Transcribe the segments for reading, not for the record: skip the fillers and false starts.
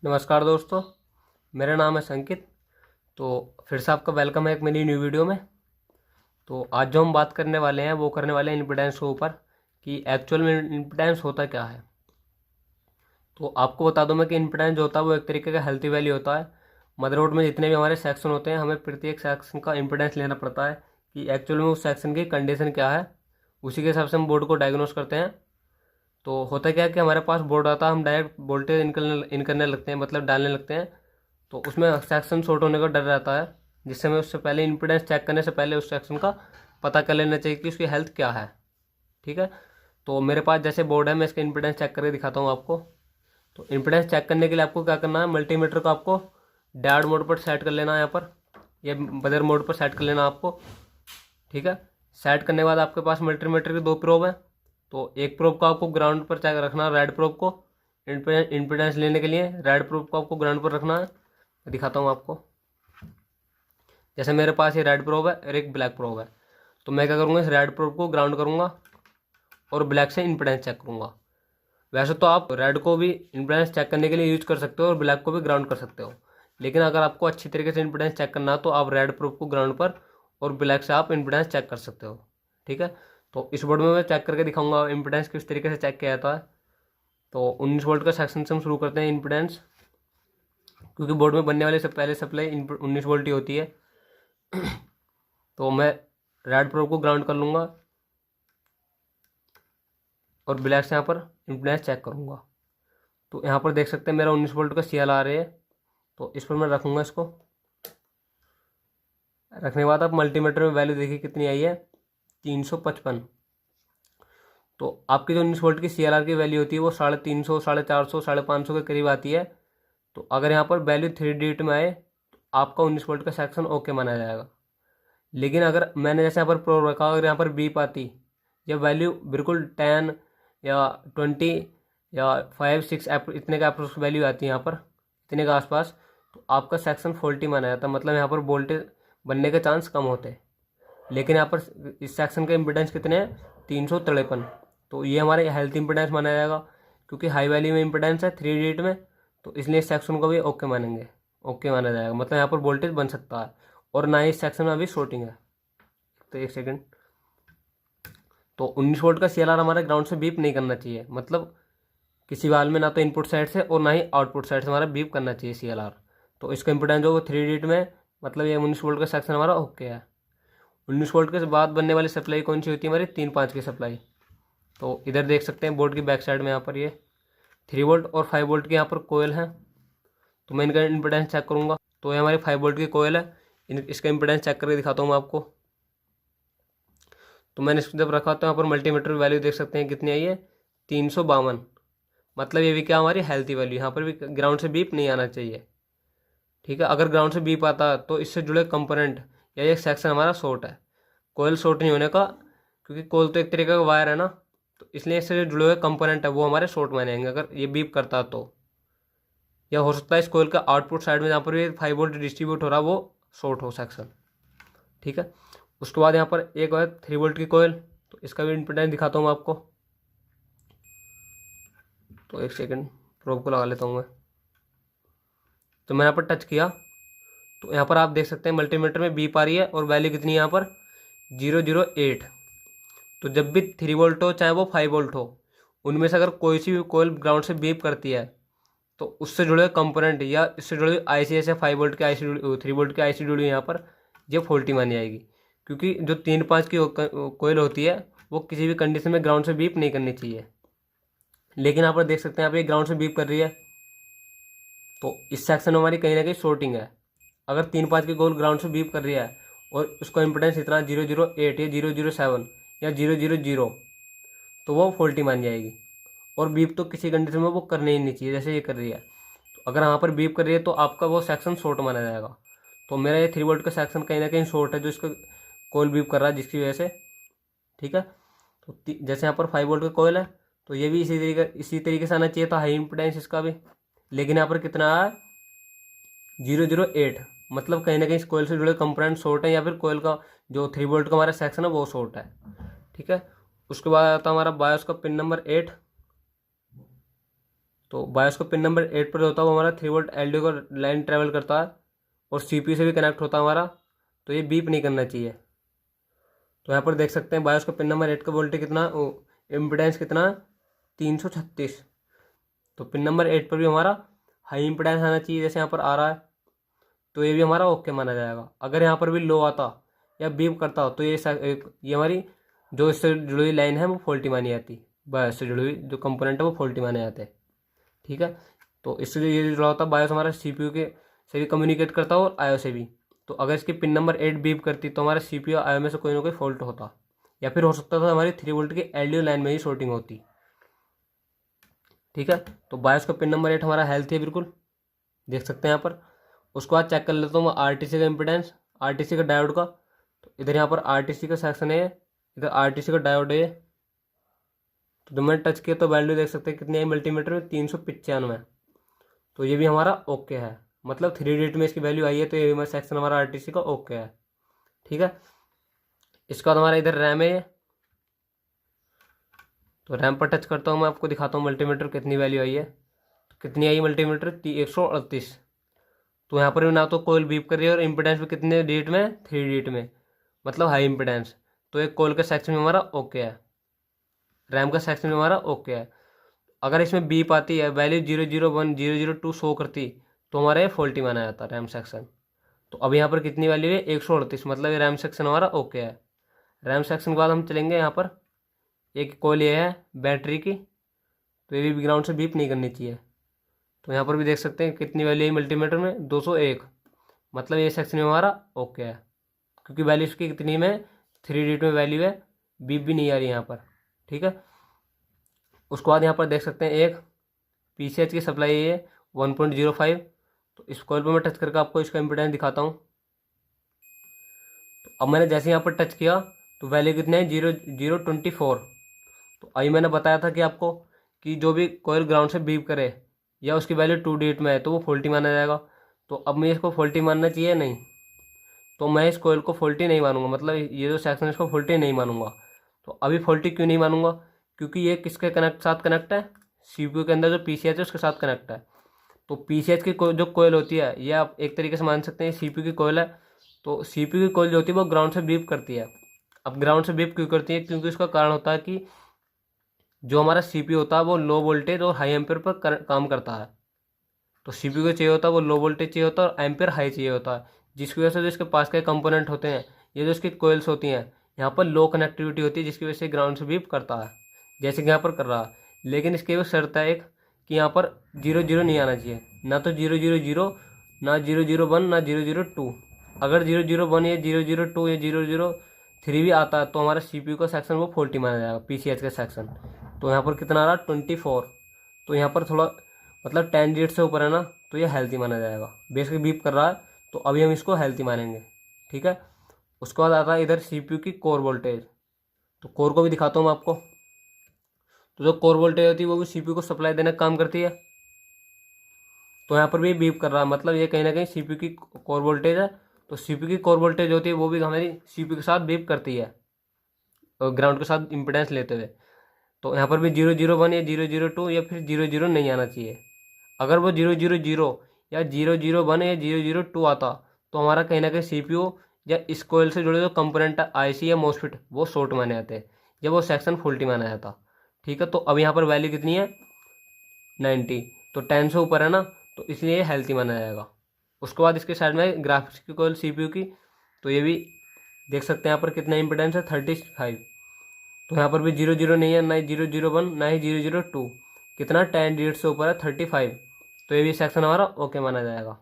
नमस्कार दोस्तों, मेरा नाम है संकित। तो फिर से आपका वेलकम है एक मेरी न्यू वीडियो में। तो आज जो हम बात करने वाले हैं वो करने वाले हैं इम्पीडेंस के ऊपर कि एक्चुअल में इम्पीडेंस होता क्या है। तो आपको बता दूं मैं कि इम्पीडेंस जो होता है वो एक तरीके का हेल्थी वैल्यू होता है। मदरबोर्ड में जितने भी हमारे सेक्शन होते हैं हमें प्रत्येक सेक्शन का इम्पीडेंस लेना पड़ता है कि एक्चुअल में उस सेक्शन की कंडीशन क्या है, उसी के हिसाब से हम बोर्ड को डायग्नोस करते हैं। तो होता क्या है कि हमारे पास बोर्ड आता है, हम डायरेक्ट वोल्टेज इन करने लगते हैं, मतलब डालने लगते हैं। तो उसमें सेक्शन शॉर्ट होने का डर रहता है, जिससे हमें उससे पहले इम्पीडेंस चेक करने से पहले उस सेक्शन का पता कर लेना चाहिए कि उसकी हेल्थ क्या है। ठीक है। तो मेरे पास जैसे बोर्ड है, मैं इसका इम्पीडेंस चेक करके दिखाता हूँ आपको। तो इम्पीडेंस चेक करने के लिए आपको क्या करना है, मल्टीमीटर को आपको डायोड मोड पर सेट कर लेना है, यहाँ पर या बजर मोड पर सेट कर लेना आपको। ठीक है। सेट करने के बाद आपके पास मल्टीमीटर के दो प्रोब हैं। तो एक प्रोब को आपको ग्राउंड पर चेक रखना है, रेड प्रोब को इम्पीडेंस लेने के लिए रेड प्रोब को आपको ग्राउंड पर रखना है। मैं दिखाता हूँ आपको। जैसे मेरे पास ये रेड प्रोब है और एक ब्लैक प्रोब है, तो मैं क्या करूँगा, इस रेड प्रोब को ग्राउंड करूँगा और ब्लैक से इम्पीडेंस चेक करूँगा। वैसे तो आप रेड को भी इम्पीडेंस चेक करने के लिए यूज कर सकते हो और ब्लैक को भी ग्राउंड कर सकते हो, लेकिन अगर आपको अच्छी तरीके से इम्पीडेंस चेक करना है तो आप रेड प्रोब को ग्राउंड पर और ब्लैक से आप इम्पीडेंस चेक कर सकते हो। ठीक है। तो इस बोर्ड में मैं चेक करके दिखाऊंगा इम्पीडेंस किस तरीके से चेक किया जाता है। तो 19 वोल्ट का सेक्शन से हम शुरू करते हैं इम्पीडेंस, क्योंकि बोर्ड में बनने वाले से पहले सप्लाई 19 वोल्ट ही होती है। तो मैं रेड प्रोब को ग्राउंड कर लूँगा और ब्लैक से यहाँ पर इम्पीडेंस चेक करूँगा। तो यहाँ पर देख सकते हैं मेरा 19 वोल्ट का CL आ रहा है। तो इस पर मैं रखूँगा, इसको रखने के बाद आप मल्टीमीटर में वैल्यू देखिए कितनी आई है, 355। तो आपकी जो 19 वोल्ट की CLR की वैल्यू होती है वो 350, 450, 550 के करीब आती है। तो अगर यहाँ पर वैल्यू 3 डिजिट में आए तो आपका 19 वोल्ट का सेक्शन ओके माना जाएगा। लेकिन अगर मैंने जैसे यहाँ पर प्रो रखा, अगर यहाँ पर बीप आती या वैल्यू बिल्कुल 10 या 20 या 5 6 इतने का अप्रोक्स वैल्यू आती है यहाँ पर, इतने के आसपास, तो आपका सेक्शन फॉल्टी माना जाता है, मतलब यहाँ पर वोल्टेज बनने के चांस कम होते हैं। लेकिन यहाँ पर इस सेक्शन का इम्पीडेंस कितने हैं, 353। तो ये हमारे हेल्थ इम्पीडेंस माना जाएगा, क्योंकि हाई वैल्यू में इम्पीडेंस है 3 डिजिट में, तो इसलिए इस सेक्शन को भी ओके मानेंगे, ओके माना जाएगा, मतलब यहाँ पर वोल्टेज बन सकता है। और ना ही इस सेक्शन में अभी शॉर्टिंग है। तो एक सेकेंड। तो 19 वोल्ट का CLR हमारे ग्राउंड से बीप नहीं करना चाहिए, मतलब किसी वाल में ना तो इनपुट साइड से और ना ही आउटपुट साइड से हमारा बीप करना चाहिए CLR। तो इसका इम्पीडेंस जो 3 डिजिट में, मतलब ये 19 वोल्ट का सेक्शन हमारा ओके है। 19 वोल्ट के बाद बनने वाली सप्लाई कौन सी होती है, हमारी 3-5 की सप्लाई। तो इधर देख सकते हैं बोर्ड की बैक साइड में, यहाँ पर ये 3 वोल्ट और 5 वोल्ट की यहाँ पर कोयल है। तो मैं इनका इम्पीडेंस चेक करूँगा। तो ये हमारी 5 वोल्ट की कोयल है, इसका इम्पीडेंस चेक करके दिखाता हूँ मैं आपको। तो मैंने इसको जब रखा तो यहाँ पर मल्टीमीटर वैल्यू देख सकते हैं कितनी आई है, 352। मतलब ये भी क्या, हमारी हेल्थी वैल्यू, यहाँ पर भी ग्राउंड से बीप नहीं आना चाहिए। ठीक है। अगर ग्राउंड से बीप आता तो इससे जुड़े कंपोनेंट या एक सेक्शन हमारा शॉर्ट है। कोयल शॉर्ट नहीं होने का, क्योंकि कोयल तो एक तरीके का वायर है ना, तो इसलिए इससे जो जुड़े हुए कंपोनेंट है वो हमारे शॉर्ट मानेंगे अगर ये बीप करता तो। या हो सकता है इस कोयल का आउटपुट साइड में जहाँ पर भी 5 वोल्ट डिस्ट्रीब्यूट हो रहा है वो शॉर्ट हो सेक्शन। ठीक है। उसके बाद यहाँ पर एक और 3 वोल्ट की कोयल, तो इसका भी इम्पीडेंस दिखाता हूँ आपको। तो एक सेकेंड, प्रोब को लगा लेता हूँ मैं। तो मैंने यहाँ पर टच किया तो यहाँ पर आप देख सकते हैं मल्टीमीटर में बीप आ रही है और वैल्यू कितनी है यहाँ पर, 008। तो जब भी 3 वोल्ट हो चाहे वो 5 वोल्ट हो, उनमें से अगर कोई सी भी कोयल ग्राउंड से बीप करती है तो उससे जुड़े कंपोनेंट या इससे जुड़े IC, ऐसे 5 वोल्ट की IC 3 वोल्ट की IC जुड़ी यहाँ पर, ये फॉल्टी मानी जाएगी। क्योंकि जो 3-5 की कोयल होती है वो किसी भी कंडीशन में ग्राउंड से बीप नहीं करनी चाहिए। लेकिन यहाँ पर देख सकते हैं यहाँ पे ग्राउंड से बीप कर रही है, तो इस सेक्शन में हमारी कहीं ना कहीं शॉर्टिंग है। अगर 3-5 की गोल ग्राउंड से बीप कर रही है और उसका इम्पोर्टेंस इतना 008 या 007 या 000, तो वो फॉल्टी मान जाएगी। और बीप तो किसी कंडीशन में वो करनी ही नहीं चाहिए, जैसे ये कर रही है। तो अगर यहाँ पर बीप कर रही है तो आपका वो सेक्शन शॉर्ट माना जाएगा। तो मेरा ये 3 वोल्ट का सेक्शन कहीं ना कहीं शॉर्ट है, जो इसका कोयल बीप कर रहा है जिसकी वजह से। ठीक है। तो जैसे यहाँ पर 5 वोल्ट का कोयल है, तो ये भी इसी तरीके से आना चाहिए था, हाई इम्पोर्टेंस इसका भी। लेकिन यहाँ पर कितना है, 008, मतलब कहीं ना कहीं इस कोयल से जुड़े कंपोनेंट शॉर्ट है, या फिर कोयल का जो 3 वोल्ट का हमारा सेक्शन है वो शॉर्ट है। ठीक है। उसके बाद आता है हमारा बायोस का पिन नंबर 8। तो बायोस का पिन नंबर 8 पर होता है वो हमारा 3 वोल्ट एलडीओ का लाइन ट्रेवल करता है और सीपीयू से भी कनेक्ट होता है हमारा, तो ये बीप नहीं करना चाहिए। तो यहाँ पर देख सकते हैं बायोस का पिन नंबर 8 का वोल्टेज कितना, इम्पिडेंस कितना, 336। तो पिन नंबर 8 पर भी हमारा हाई इम्पिडेंस आना चाहिए, जैसे यहाँ पर आ रहा है, तो ये भी हमारा ओके माना जाएगा। अगर यहाँ पर भी लो आता या बीप करता हो तो ये हमारी जो इससे जुड़ी हुई लाइन है वो फॉल्टी मानी जाती, बायोस से जुड़ी हुई जो कंपोनेंट है वो फॉल्टी माने जाते हैं। ठीक है, तो इससे ये जुड़ा होता है बायोस हमारा सीपीयू के से भी कम्युनिकेट करता हो और आईओ से भी। तो अगर इसकी पिन नंबर 8 बीप करती तो हमारे सीपीयू आईओ में से कोई ना कोई फॉल्ट होता, या फिर हो सकता था हमारी 3 वोल्ट की एलडीओ लाइन में ही शॉर्टिंग होती। ठीक है, तो बायोस का पिन नंबर 8 हमारा हेल्थी है बिल्कुल, देख सकते हैं यहाँ पर। उसके बाद चेक कर लेता हूँ मैं आरटीसी का इम्पिडेंस, आरटीसी का डायोड का। तो इधर यहाँ पर आरटीसी का सेक्शन है, इधर आरटीसी का डायोड है। तो जब मैंने टच किया तो वैल्यू देख सकते हैं कितनी आई मल्टीमीटर में, 395। तो ये भी हमारा ओके है, मतलब 3 डिजिट में इसकी वैल्यू आई है, तो ये हमारा सेक्शन हमारा आरटीसी का ओके है। ठीक है, इसका हमारा इधर रैम है, तो रैम पर टच करता हूँ मैं, आपको दिखाता हूँ मल्टीमीटर कितनी वैल्यू आई है। तो कितनी आई मल्टीमीटर, 138। तो यहाँ पर भी ना तो कोयल बीप कर रही है और इम्पिडेंस भी कितने डिजिट में, 3 डिजिट में, मतलब हाई इम्पिडेंस। तो एक कोयल के सेक्शन में हमारा ओके है, रैम का सेक्शन में हमारा ओके है। अगर इसमें बीप आती है, वैल्यू 001 002 शो करती, तो हमारा ये फॉल्टी माना जाता है रैम सेक्शन। तो अब यहाँ पर कितनी वैल्यू है, 138, मतलब ये रैम सेक्शन हमारा ओके है। रैम सेक्शन के बाद हम चलेंगे यहाँ पर, एक कॉल ये है बैटरी की, तो ये भी ग्राउंड से बीप नहीं करनी चाहिए। तो यहाँ पर भी देख सकते हैं कितनी वैल्यू है मल्टीमीटर में, 201, मतलब ये सेक्शन में हमारा ओके है, क्योंकि वैल्यू इसकी कितनी में, 3 डिजिट में वैल्यू है, बीप भी नहीं आ रही यहाँ पर। ठीक है, उसके बाद यहाँ पर देख सकते हैं एक पीसीएच की सप्लाई है 1.05। तो इस कॉइल पर मैं टच करके आपको इसका इम्पिडेंस दिखाता हूँ। तो अब मैंने जैसे यहाँ पर टच किया तो वैल्यू कितने हैं, 0.024। तो अभी मैंने बताया था कि आपको कि जो भी कॉइल ग्राउंड से बीप करे या उसकी वैल्यू 2 डिजिट में है तो वो फॉल्टी माना जाएगा। तो अब मैं इसको फॉल्टी मानना चाहिए नहीं, तो मैं इस कॉइल को फॉल्टी नहीं मानूंगा, मतलब ये जो सेक्शन है इसको फॉल्टी नहीं मानूंगा। तो अभी फॉल्टी क्यों नहीं मानूंगा, क्योंकि ये किसके साथ कनेक्ट है, सीपीयू के अंदर जो पीसीएच है उसके साथ कनेक्ट है। तो पीसीएच की जो कोयल होती है, ये आप एक तरीके से मान सकते हैं सीपीयू की कोयल है। तो सीपीयू की कोयल जो होती है वो ग्राउंड से बीप करती है। अब ग्राउंड से बीप क्यों करती है, क्योंकि उसका कारण होता है कि जो हमारा सीपीयू होता है वो लो वोल्टेज और हाई एम्पेयर पर काम करता है। तो सीपीयू को चाहिए होता है वो लो वोल्टेज चाहिए होता है और एम्पेयर हाई चाहिए होता है, जिसकी वजह से जो इसके पास के कंपोनेंट होते हैं, ये जो इसकी कोयल्स होती हैं, यहाँ पर लो कनेक्टिविटी होती है, जिसकी वजह से ग्राउंड से बीप करता है, जैसे कि यहाँ पर कर रहा है। लेकिन इसकी भी शर्त है एक, कि यहाँ पर 0 नहीं आना चाहिए, ना तो 000, ना 001, ना 002। अगर 001 या 002 या 003 भी आता है तो हमारा सीपीयू का सेक्शन वो फॉल्टी माना जाएगा, पीसीएच का सेक्शन। तो यहाँ पर कितना आ रहा, 24। तो यहाँ पर थोड़ा मतलब 10 डिजिट से ऊपर है ना, तो ये हेल्थी माना जाएगा। बेसिकली बीप कर रहा है तो अभी हम इसको हेल्थी मानेंगे। ठीक है, उसके बाद आता है इधर सीपीयू की कोर वोल्टेज। तो कोर को भी दिखाता हूँ मैं आपको। तो जो कोर वोल्टेज होती है वो भी सीपीयू को सप्लाई देने का काम करती है। तो यहाँ पर भी बीप कर रहा है, मतलब ये कहीं ना कहीं सीपीयू की कोर वोल्टेज है। तो सीपीयू की कोर वोल्टेज होती है वो भी हमारी सीपीयू के साथ बीप करती है, ग्राउंड के साथ इम्पिडेंस लेते हुए। तो यहाँ पर भी 001 या 002 या फिर 00 नहीं आना चाहिए। अगर वो 000 या 001 या 002 आता तो हमारा कहीं ना कहीं सीपीयू या इस कोयल से जुड़े जो कंपोनेंट है आईसी या मोस्फेट वो शॉर्ट माने जाते हैं, जब वो सेक्शन फॉल्टी माना जाता। ठीक है, तो अब यहाँ पर वैल्यू कितनी है, 90। तो 10 से ऊपर है ना, तो इसलिए ये हेल्थी माना जाएगा। उसके बाद इसके साइड में ग्राफिक्स की कोयल सीपीयू की, तो ये भी देख सकते हैं यहाँ पर कितना इंपोर्टेंस है, 35। तो यहाँ पर भी 00 नहीं है, ना ही 001, ना ही 002, कितना 10 डिजिट से ऊपर है, 35। तो ये भी सेक्शन हमारा ओके माना जाएगा।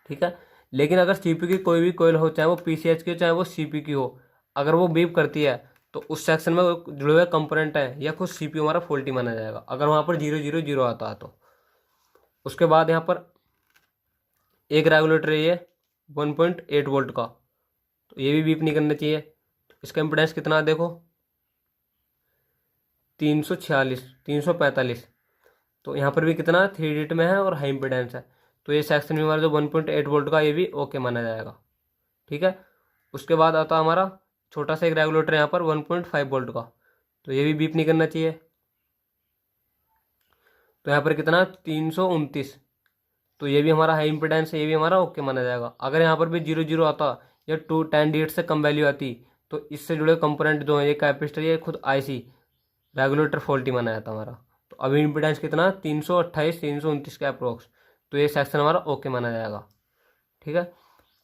ठीक है, लेकिन अगर सीपीयू की कोई भी कोयल हो, चाहे वो पीसीएच की हो चाहे वो सीपीयू की हो, अगर वो बीप करती है तो उस सेक्शन में जुड़े हुए कंपोनेंट है या खुद सीपीयू हमारा फॉल्टी माना जाएगा, अगर वहाँ पर 000 आता है तो। उसके बाद यहाँ पर एक रेगुलेटर है 1.8 वोल्ट का, तो ये भी बीप नहीं करना चाहिए। तो इसका इम्पिडेंस कितना देखो, 346, 345। तो यहाँ पर भी कितना 3 डिजिट में है और हाई इम्पिडेंस है। तो ये सेक्शन में हमारा जो 1.8 वोल्ट का, ये भी ओके माना जाएगा। ठीक है, उसके बाद आता हमारा छोटा सा एक रेगुलेटर यहाँ पर 1.5 वोल्ट का, तो ये भी बीप नहीं करना चाहिए। तो यहाँ पर कितना 329, तो ये भी हमारा हाई इम्पिडेंस है, ये भी हमारा ओके माना जाएगा। अगर यहाँ पर भी 0 आता या 10 DHz से कम वैल्यू आती तो इससे जुड़े कंपोनेंट जो है, ये कैपेसिटर, ये खुद IC रेगुलेटर फॉल्टी माना जाता हमारा। तो अभी इम्पिडेंस कितना 328 329 का अप्रोक्स, तो ये सेक्शन हमारा ओके माना जाएगा। ठीक है,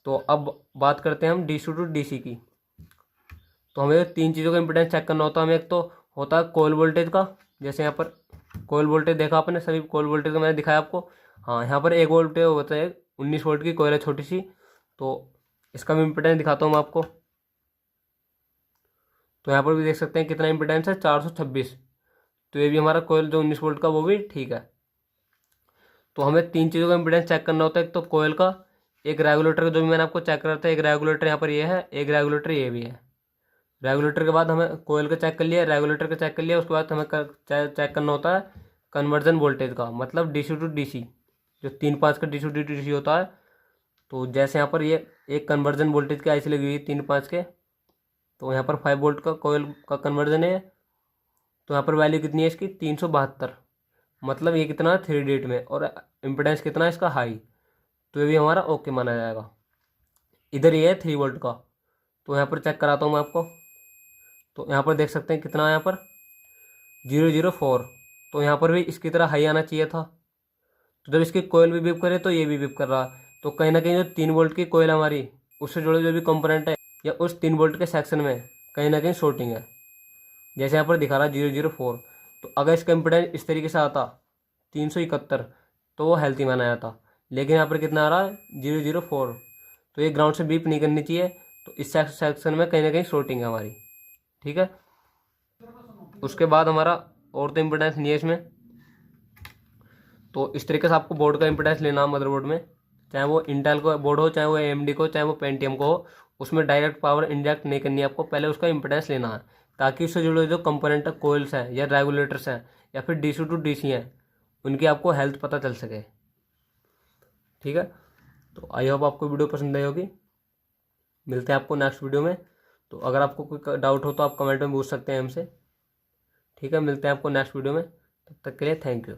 तो अब बात करते हैं हम DC टू DC की। तो हमें 3 चीज़ों का इम्पिडेंस चेक करना होता है हमें। एक तो होता है कोयल वोल्टेज का, जैसे यहाँ पर कोयल वोल्टेज देखा आपने, सभी कोयल वोल्टेज का मैंने दिखाया आपको। हाँ, यहाँ पर 1 वोल्टेज होता है, 19 वोल्ट की कोयल है छोटी सी, तो इसका भी इम्पिडेंस दिखाता हूँ मैं आपको। तो यहाँ पर भी देख सकते हैं कितना इम्पिडेंस है, 426। तो ये भी हमारा कोयल जो 19 वोल्ट का, वो भी ठीक है। तो हमें 3 चीज़ों का इम्पिडेंस चेक करना होता है, एक तो कोयल का, एक रेगुलेटर का जो भी मैंने आपको चेक करा था, एक रेगुलेटर यहाँ पर ये है, एक रेगुलेटर ये भी है। रेगुलेटर के बाद हमें कोयल का चेक कर लिया, रेगुलेटर का चेक कर लिया, उसके बाद हमें चेक करना होता है कन्वर्जन वोल्टेज का, मतलब DC टू DC, जो 3-5 का DC टू DC होता है। तो जैसे यहाँ पर ये एक कन्वर्जन वोल्टेज की IC लगी हुई है 3-5 के, तो यहाँ पर 5 वोल्ट का कोयल का कन्वर्जन है। तो यहाँ पर वैल्यू कितनी है इसकी, 372, मतलब ये कितना 3 DHz में, और इम्पिडेंस कितना है इसका, हाई। तो ये भी हमारा ओके माना जाएगा। इधर ये है 3 वोल्ट का, तो यहाँ पर चेक कराता हूँ मैं आपको। तो यहाँ पर देख सकते हैं कितना है, यहाँ पर 004। तो यहाँ पर भी इसकी तरह हाई आना चाहिए था। तो जब इसकी कोयल भी बीप करे तो ये भी बीप कर रहा, तो कहीं ना कहीं जो 3 वोल्ट की कोयल हमारी, उससे जुड़े जो भी कंपोनेंट है या उस 3 वोल्ट के सेक्शन में कहीं ना कहीं शॉर्टिंग है। जैसे यहाँ पर दिखा रहा 004, तो अगर इसका इम्पिडेंस इस तरीके से आता 371, तो वो हेल्थी माना जाता। लेकिन यहाँ पर कितना आ रहा है, 004, तो ये ग्राउंड से बीप नहीं करनी चाहिए। तो इस सेक्शन में कहीं ना कहीं शॉर्टिंग है हमारी। ठीक है, उसके बाद हमारा और तो इम्पिडेंस नहीं है इसमें। तो इस तरीके से आपको बोर्ड का इम्पिडेंस लेना मदरबोर्ड में, चाहे वो इंटेल को बोर्ड हो, चाहे वो AMD को, चाहे वो पेंटियम को हो, उसमें डायरेक्ट पावर इंजेक्ट नहीं करनी है आपको, पहले उसका इम्पिडेंस लेना है, ताकि उससे जुड़े जो कंपोनेंट कोयल्स हैं या रेगुलेटर्स हैं या फिर DC टू DC हैं, उनकी आपको हेल्थ पता चल सके। ठीक है, तो आई होप आपको वीडियो पसंद आई होगी। मिलते हैं आपको नेक्स्ट वीडियो में। तो अगर आपको कोई डाउट हो तो आप कमेंट में पूछ सकते हैं हमसे। ठीक है, मिलते हैं आपको नेक्स्ट वीडियो में, तब तक के लिए थैंक यू।